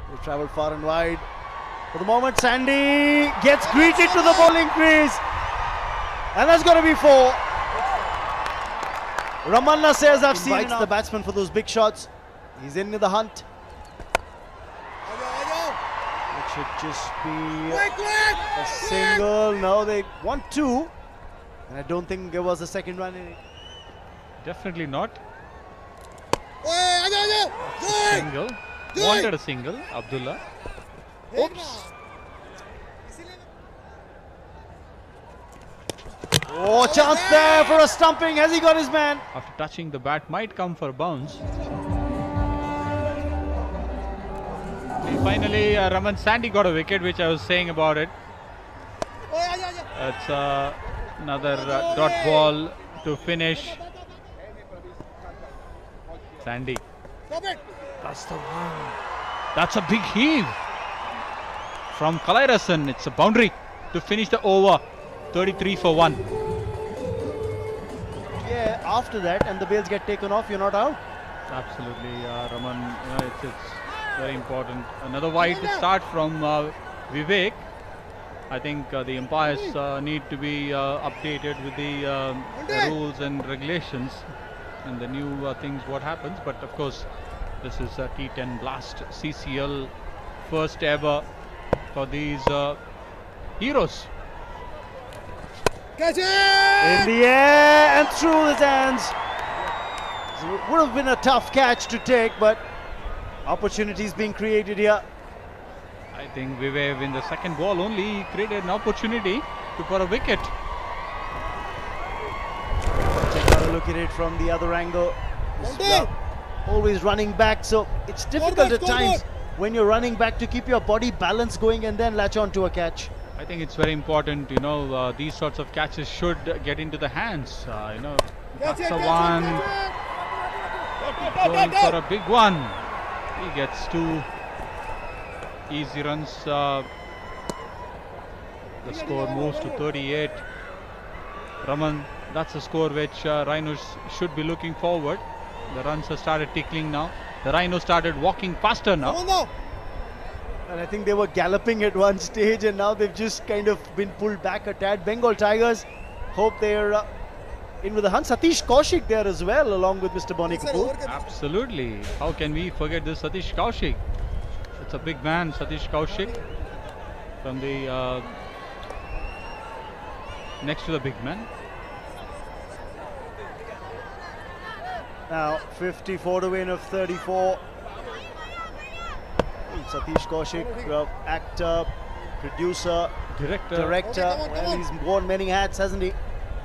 They travel far and wide. For the moment, Sandy gets greeted to the bowling crease. And that's going to be 4. Ramanna says, I've seen it. The batsman for those big shots. He's in the hunt. It should just be a single. No, they want 2. And I don't think there was a second run in it. Definitely not. Single. Wanted a single, Abdullah. Oops. Oh, chance there for a stumping. Has he got his man? After touching the bat, might come for a bounce. Finally, Raman Sandy got a wicket, which I was saying about it. It's another dot ball to finish. Sandy. That's the one. That's a big heave from Kalairasan. It's a boundary to finish the over. 33 for 1. Yeah, after that, and the bails get taken off, you're not out. Absolutely, Raman. It's very important. Another wide start from Vivek. I think the umpires need to be updated with the rules and regulations and the new things what happens. But of course, this is a T10 Blast CCL first ever for these heroes. Catch it! In the air and through his hands. So it would have been a tough catch to take, but opportunities being created here. I think Vivek in the second ball only created an opportunity for a wicket. Take a look at it from the other angle. Always running back, so it's difficult at times when you're running back to keep your body balance going and then latch on to a catch. I think it's very important, these sorts of catches should get into the hands. That's a one. Going for a big one. He gets 2 easy runs. The score moves to 38. Raman, that's a score which Rhinos should be looking forward. The runs have started tickling now. The Rhinos started walking faster now. And I think they were galloping at one stage and now they've just kind of been pulled back a tad. Bengal Tigers hope they're in with the hunt. Satish Kaushik there as well, along with Mr. Bonnie Kapoor. Absolutely. How can we forget this Satish Kaushik? It's a big man, Satish Kaushik, from the next to the big man. Now 54 to win of 34. Satish Kaushik, actor, producer, director. Well, he's worn many hats, hasn't he?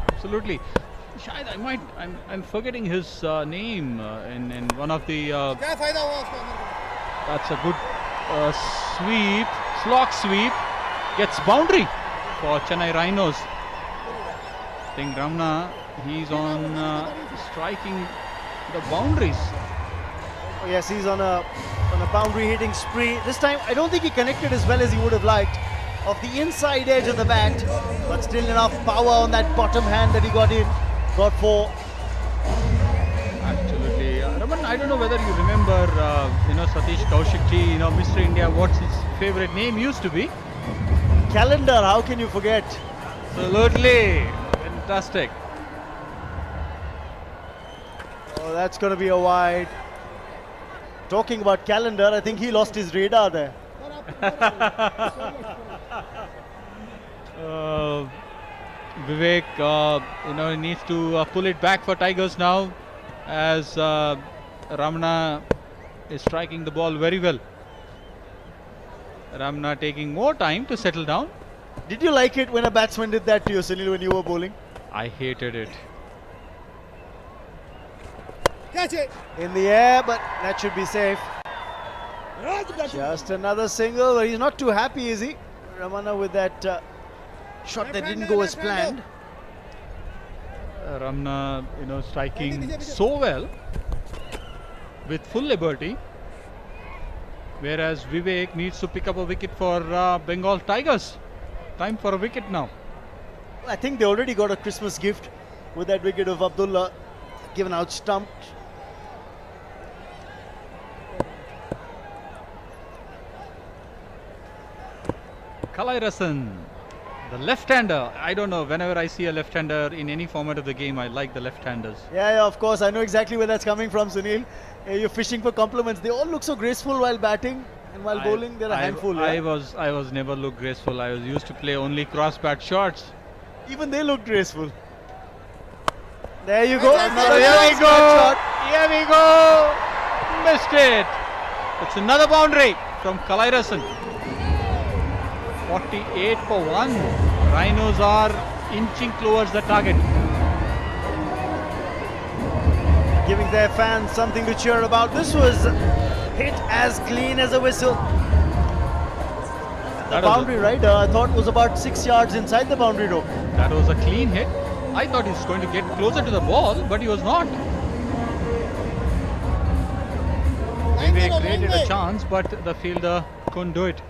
Absolutely. Shayad, I'm forgetting his name in one of the. That's a good sweep, slog sweep, gets boundary for Chennai Rhinos. I think Ramna, he's on striking the boundaries. Oh, yes, he's on a boundary hitting spree. This time, I don't think he connected as well as he would have liked. Off the inside edge of the bat, but still enough power on that bottom hand that he got in. Got 4. Absolutely. Raman, I don't know whether you remember, Satish Kaushik ji, Mr. India, what's his favorite name used to be? Calendar, how can you forget? Absolutely. Fantastic. Oh, that's going to be a wide. Talking about Calendar, I think he lost his radar there. Vivek, he needs to pull it back for Tigers now, as Ramana is striking the ball very well. Ramana taking more time to settle down. Did you like it when a batsman did that to you, Sunil, when you were bowling? I hated it. Catch it! In the air, but that should be safe. Just another single. He's not too happy, is he? Ramana with that shot that didn't go as planned. Ramana, striking so well with full liberty, whereas Vivek needs to pick up a wicket for Bengal Tigers. Time for a wicket now. I think they already got a Christmas gift with that wicket of Abdullah, given out stumped. Kalairasan, the left-hander. I don't know, whenever I see a left-hander in any format of the game, I like the left-handers. Yeah, of course. I know exactly where that's coming from, Sunil. You're fishing for compliments. They all look so graceful while batting, and while bowling, they're a handful. I was never look graceful. I was used to play only cross-bat shots. Even they look graceful. There you go. Another Here we cross-bat go. shot. Here we go. Missed it. It's another boundary from Kalairasan. 48 for 1. Rhinos are inching towards the target. Giving their fans something to cheer about. This was hit as clean as a whistle. The That was boundary, right? I thought was about 6 yards inside the boundary rope. That was a clean hit. I thought he was going to get closer to the ball, but he was not. They created a chance, but the fielder couldn't do it.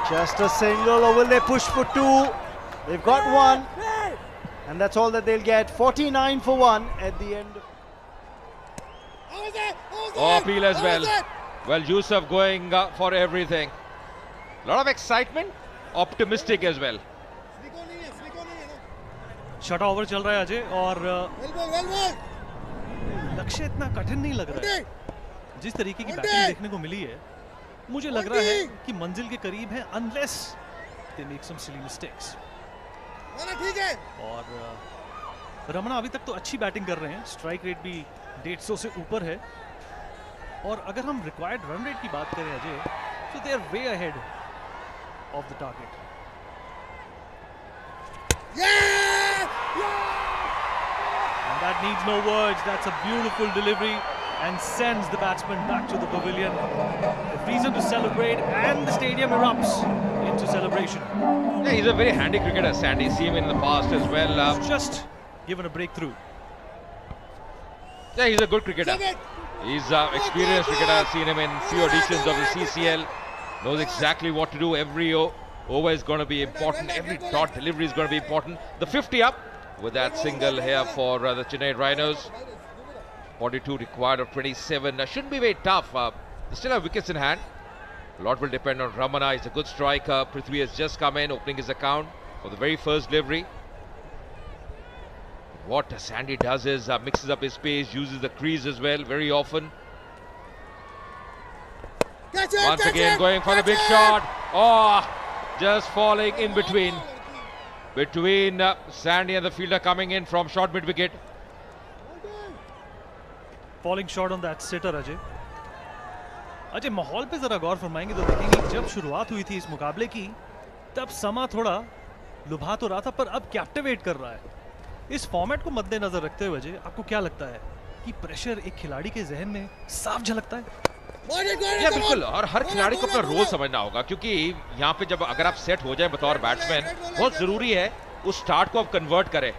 Just a single, or will they push for 2? They've got 1, and that's all that they'll get. 49 for 1 at the end. Oh, Peel as well. Well, Yusuf going for everything. A lot of excitement, optimistic as well. छठा over चल रहा है अजय और लक्ष्य इतना कठिन नहीं लग रहा है। जिस तरीके की बैटिंग देखने को मिली है, मुझे लग रहा है कि मंजिल के करीब है, unless they make some silly mistakes। और रमना अभी तक तो अच्छी बैटिंग कर रहे हैं, स्ट्राइक रेट भी 150 से ऊपर है। और अगर हम रिक्वायर्ड रन रेट की बात करें अजय, तो they are way ahead of the target. And that needs no words. That's a beautiful delivery and sends the batsman back to the pavilion. A reason to celebrate, and the stadium erupts into celebration. Yeah, he's a very handy cricketer, Sandy. See him in the past as well. He's just given a breakthrough. Yeah, he's a good cricketer. He's an experienced cricketer. I've seen him in few editions of the CCL. Knows exactly what to do. Every over is going to be important. Every dot delivery is going to be important. The 50 up with that single here for the Chennai Rhinos. 42 required of 27. Shouldn't be very tough. They still have wickets in hand. A lot will depend on Ramana. He's a good striker. Prithvi has just come in, opening his account for the very first delivery. What Sandy does is mixes up his pace, uses the crease as well very often. Once again going for the big shot. Oh, just falling in between Sandy and the fielder coming in from short mid wicket. Falling short on that sitter Ajay. Ajay माहौल पे जरा गौर फरमाएंगे तो देखेंगे जब शुरुआत हुई थी इस मुकाबले की, तब समा थोड़ा लुभा तो रहा था, पर अब कैप्टिवेट कर रहा है। इस फॉर्मेट को मद्देनजर रखते हुए अजय, आपको क्या लगता है कि प्रेशर एक खिलाड़ी के जहन में साफ झलकता है? या बिल्कुल, और हर खिलाड़ी को अपना रोल समझना होगा, क्योंकि यहाँ पे जब अगर आप सेट हो जाए बतौर बैट्समैन, बहुत जरूरी है उस स्टार्ट को आप कन्वर्ट करें।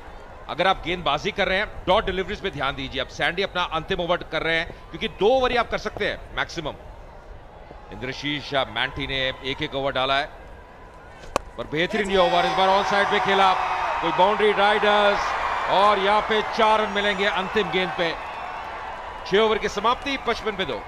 अगर आप गेंदबाजी कर रहे हैं, डॉट डिलीवरीज पे ध्यान दीजिए। अब सैंडी अपना अंतिम ओवर कर रहे हैं, क्योंकि 2 ओवर ही आप कर सकते हैं मैक्सिमम। इंद्रशीष मैंटी ने एक ओवर डाला है, पर बेहतरीन ये ओवर इस बार ऑन साइड पे खेला। कोई बाउंड्री राइडर्स, और यहाँ पे 4 रन मिलेंगे अंतिम गेंद पे। 6 ओवर की समाप्ति, 55 पे 2।